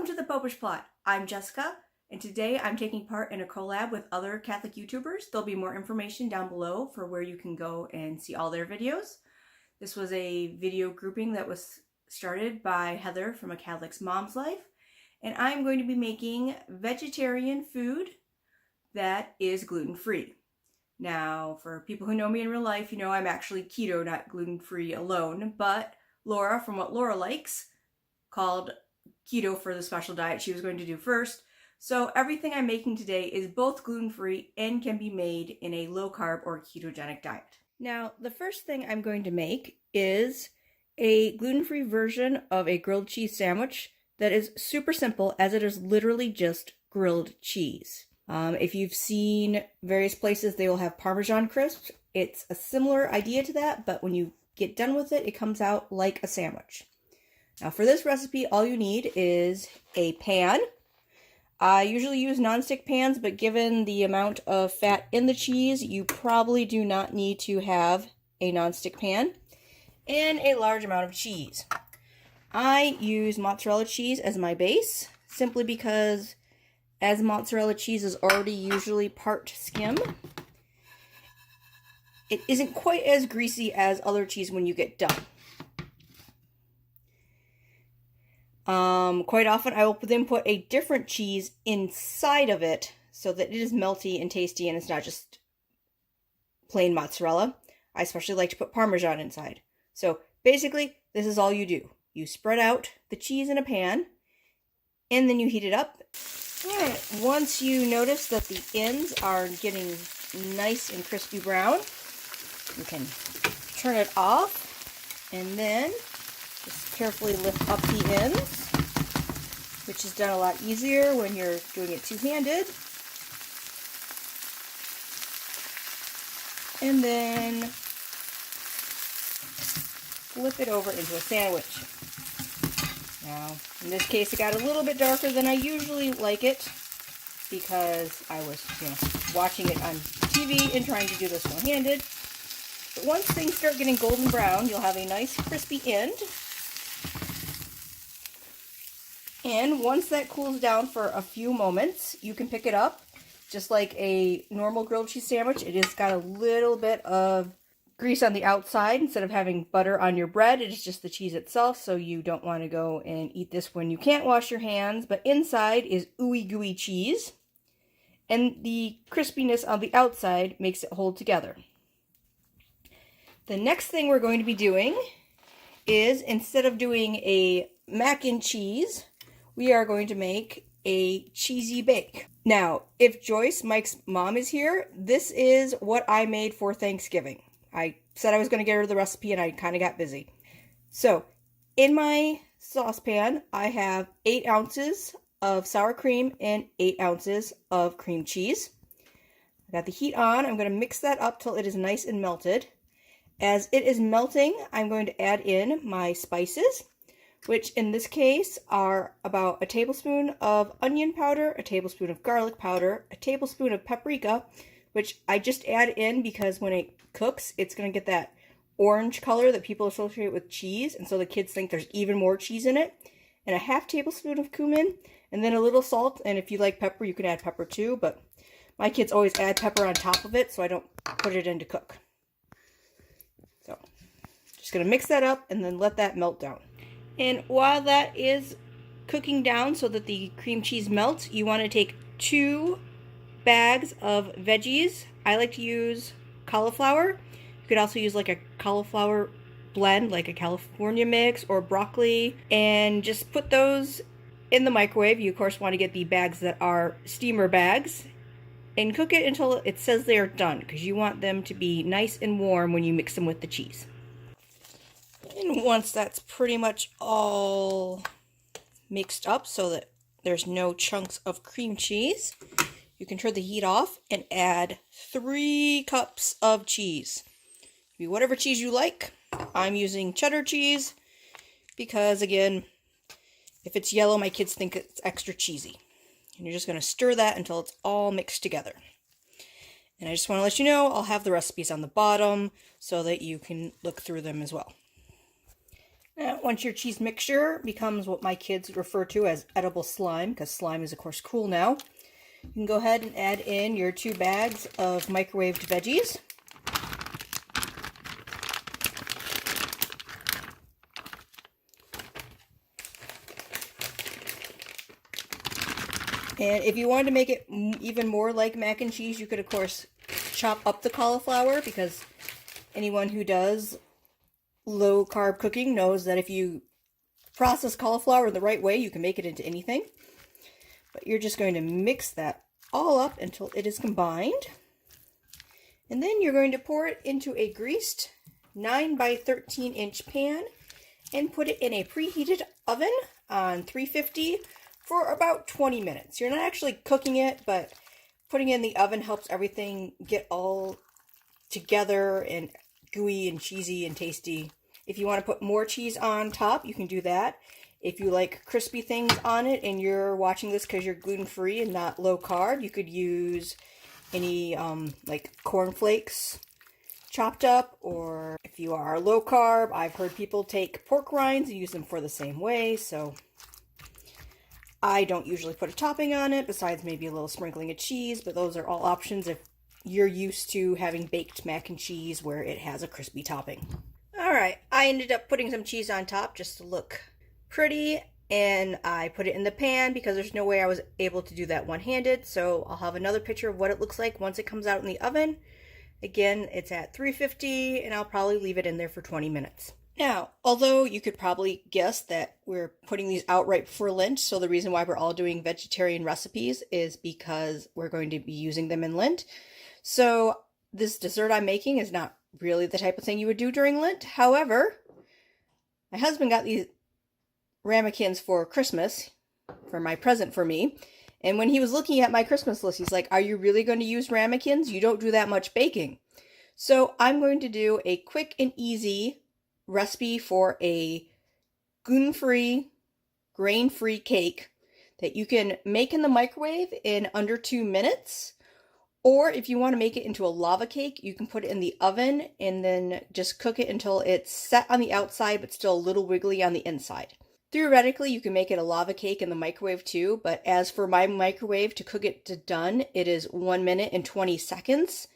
Welcome to the Popish Plot. I'm Jessica, and today I'm taking part in a collab with other Catholic YouTubers. There'll be more information down below for where you can go and see all their videos. This was a video grouping that was started by Heather from A Catholic's Mom's Life, and I'm going to be making vegetarian food that is gluten-free. Now, for people who know me in real life, you know I'm actually keto, not gluten-free alone, but Laura, from What Laura Likes, called keto for the special diet she was going to do first. So everything I'm making today is both gluten-free and can be made in a low-carb or ketogenic diet. Now, the first thing I'm going to make is a gluten-free version of a grilled cheese sandwich that is super simple, as it is literally just grilled cheese. If you've seen various places, they will have Parmesan crisps. It's a similar idea to that, but when you get done with it, it comes out like a sandwich. Now for this recipe, all you need is a pan. I usually use nonstick pans, but given the amount of fat in the cheese, you probably do not need to have a nonstick pan. And a large amount of cheese. I use mozzarella cheese as my base, simply because as mozzarella cheese is already usually part skim, it isn't quite as greasy as other cheese when you get done. Quite often I will then put a different cheese inside of it so that it is melty and tasty and it's not just plain mozzarella. I especially like to put Parmesan inside. So basically, this is all you do. You spread out the cheese in a pan and then you heat it up. And once you notice that the ends are getting nice and crispy brown, you can turn it off and then just carefully lift up the ends, which is done a lot easier when you're doing it two-handed. And then flip it over into a sandwich. Now, in this case, it got a little bit darker than I usually like it because I was, watching it on TV and trying to do this one-handed. But once things start getting golden brown, you'll have a nice crispy end. And once that cools down for a few moments, you can pick it up. Just like a normal grilled cheese sandwich, it has got a little bit of grease on the outside. Instead of having butter on your bread, it is just the cheese itself, so you don't want to go and eat this when you can't wash your hands. But inside is ooey gooey cheese, and the crispiness on the outside makes it hold together. The next thing we're going to be doing is, instead of doing a mac and cheese, we are going to make a cheesy bake. Now, if Joyce, Mike's mom, is here, this is what I made for Thanksgiving. I said I was going to get her the recipe and I kind of got busy. So, in my saucepan, I have 8 ounces of sour cream and 8 ounces of cream cheese. I got the heat on. I'm going to mix that up till it is nice and melted. As it is melting, I'm going to add in my spices, which in this case are about a tablespoon of onion powder, a tablespoon of garlic powder, a tablespoon of paprika, which I just add in because when it cooks, it's going to get that orange color that people associate with cheese, and so the kids think there's even more cheese in it, and a half tablespoon of cumin, and then a little salt, and if you like pepper, you can add pepper too, but my kids always add pepper on top of it, so I don't put it in to cook. So, just going to mix that up and then let that melt down. And while that is cooking down so that the cream cheese melts, you want to take 2 bags of veggies. I like to use cauliflower. You could also use like a cauliflower blend, like a California mix or broccoli, and just put those in the microwave. You of course want to get the bags that are steamer bags and cook it until it says they are done, because you want them to be nice and warm when you mix them with the cheese. And once that's pretty much all mixed up so that there's no chunks of cream cheese, you can turn the heat off and add 3 cups of cheese. Whatever cheese you like. I'm using cheddar cheese because, again, if it's yellow, my kids think it's extra cheesy. And you're just going to stir that until it's all mixed together. And I just want to let you know, I'll have the recipes on the bottom so that you can look through them as well. Once your cheese mixture becomes what my kids refer to as edible slime, because slime is of course cool now, you can go ahead and add in your 2 bags of microwaved veggies. And if you wanted to make it even more like mac and cheese, you could of course chop up the cauliflower, because anyone who does low carb cooking knows that if you process cauliflower the right way, you can make it into anything. But you're just going to mix that all up until it is combined. And then you're going to pour it into a greased 9 by 13 inch pan and put it in a preheated oven on 350 for about 20 minutes. You're not actually cooking it, but putting it in the oven helps everything get all together and gooey and cheesy and tasty. If you want to put more cheese on top, you can do that. If you like crispy things on it and you're watching this because you're gluten-free and not low carb, you could use any like cornflakes chopped up, or if you are low carb, I've heard people take pork rinds and use them for the same way. So I don't usually put a topping on it besides maybe a little sprinkling of cheese, but those are all options if you're used to having baked mac and cheese where it has a crispy topping. Alright, I ended up putting some cheese on top just to look pretty, and I put it in the pan because there's no way I was able to do that one-handed, so I'll have another picture of what it looks like once it comes out in the oven. Again, it's at 350 and I'll probably leave it in there for 20 minutes. Now, although you could probably guess that we're putting these out right before Lent, so the reason why we're all doing vegetarian recipes is because we're going to be using them in Lent. So this dessert I'm making is not really the type of thing you would do during Lent. However, my husband got these ramekins for Christmas, for my present for me. And when he was looking at my Christmas list, he's like, "Are you really going to use ramekins? You don't do that much baking." So I'm going to do a quick and easy recipe for a gluten-free, grain-free cake that you can make in the microwave in under 2 minutes. Or if you want to make it into a lava cake, you can put it in the oven and then just cook it until it's set on the outside but still a little wiggly on the inside. Theoretically, you can make it a lava cake in the microwave too, but as for my microwave to cook it to done, it is 1 minute and 20 seconds.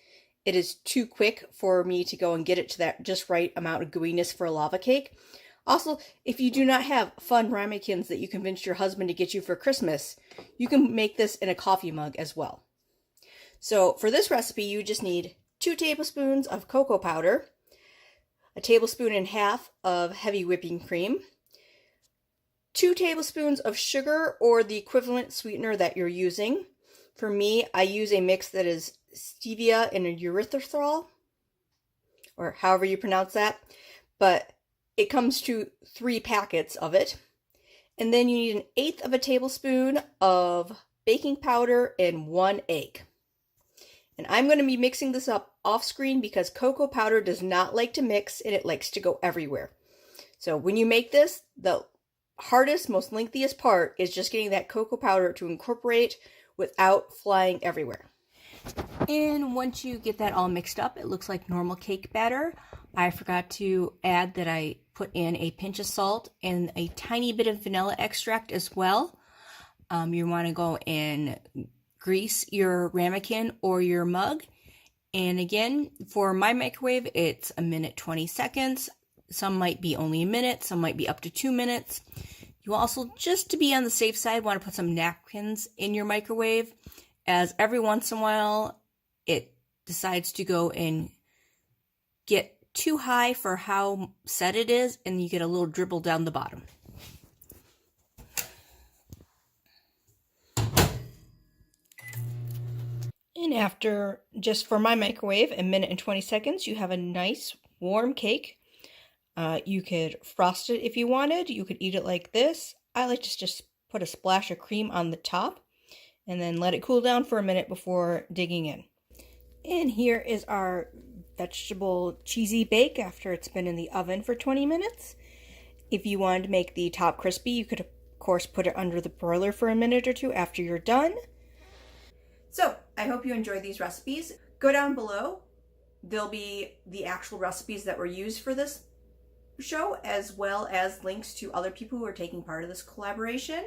It is too quick for me to go and get it to that just right amount of gooiness for a lava cake. Also, if you do not have fun ramekins that you convinced your husband to get you for Christmas, you can make this in a coffee mug as well. So for this recipe, you just need 2 tablespoons of cocoa powder, a tablespoon and a half of heavy whipping cream, 2 tablespoons of sugar or the equivalent sweetener that you're using. For me, I use a mix that is stevia and a erythritol, or however you pronounce that, but it comes to 3 packets of it. And then you need 1/8 of a tablespoon of baking powder and 1 egg. And I'm going to be mixing this up off screen because cocoa powder does not like to mix and it likes to go everywhere. So when you make this, the hardest, most lengthiest part is just getting that cocoa powder to incorporate without flying everywhere. And once you get that all mixed up, it looks like normal cake batter. I forgot to add that I put in a pinch of salt and a tiny bit of vanilla extract as well. You want to go and grease your ramekin or your mug. And again, for my microwave, it's 1 minute 20 seconds. Some might be only a minute, some might be up to 2 minutes. You also, just to be on the safe side, want to put some napkins in your microwave, as every once in a while it decides to go and get too high for how set it is, and you get a little dribble down the bottom. And after, just for my microwave, 1 minute and 20 seconds, you have a nice warm cake. You could frost it if you wanted. You could eat it like this. I like to just put a splash of cream on the top and then let it cool down for a minute before digging in. And here is our vegetable cheesy bake after it's been in the oven for 20 minutes. If you wanted to make the top crispy, you could of course put it under the broiler for a minute or 2 after you're done. So I hope you enjoyed these recipes. Go down below. There'll be the actual recipes that were used for this show, as well as links to other people who are taking part of this collaboration.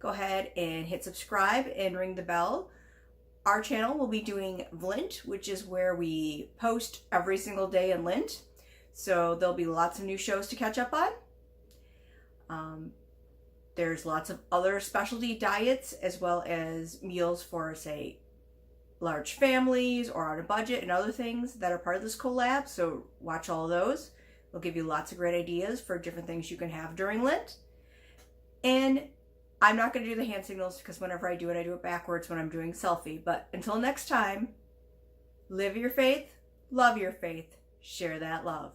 Go ahead and hit subscribe and ring the bell. Our channel will be doing Lent, which is where we post every single day in Lent. So there'll be lots of new shows to catch up on. There's lots of other specialty diets, as well as meals for, say, large families or on a budget and other things that are part of this collab. So watch all of those. We'll give you lots of great ideas for different things you can have during Lent. And I'm not going to do the hand signals because whenever I do it backwards when I'm doing selfie. But until next time, live your faith, love your faith, share that love.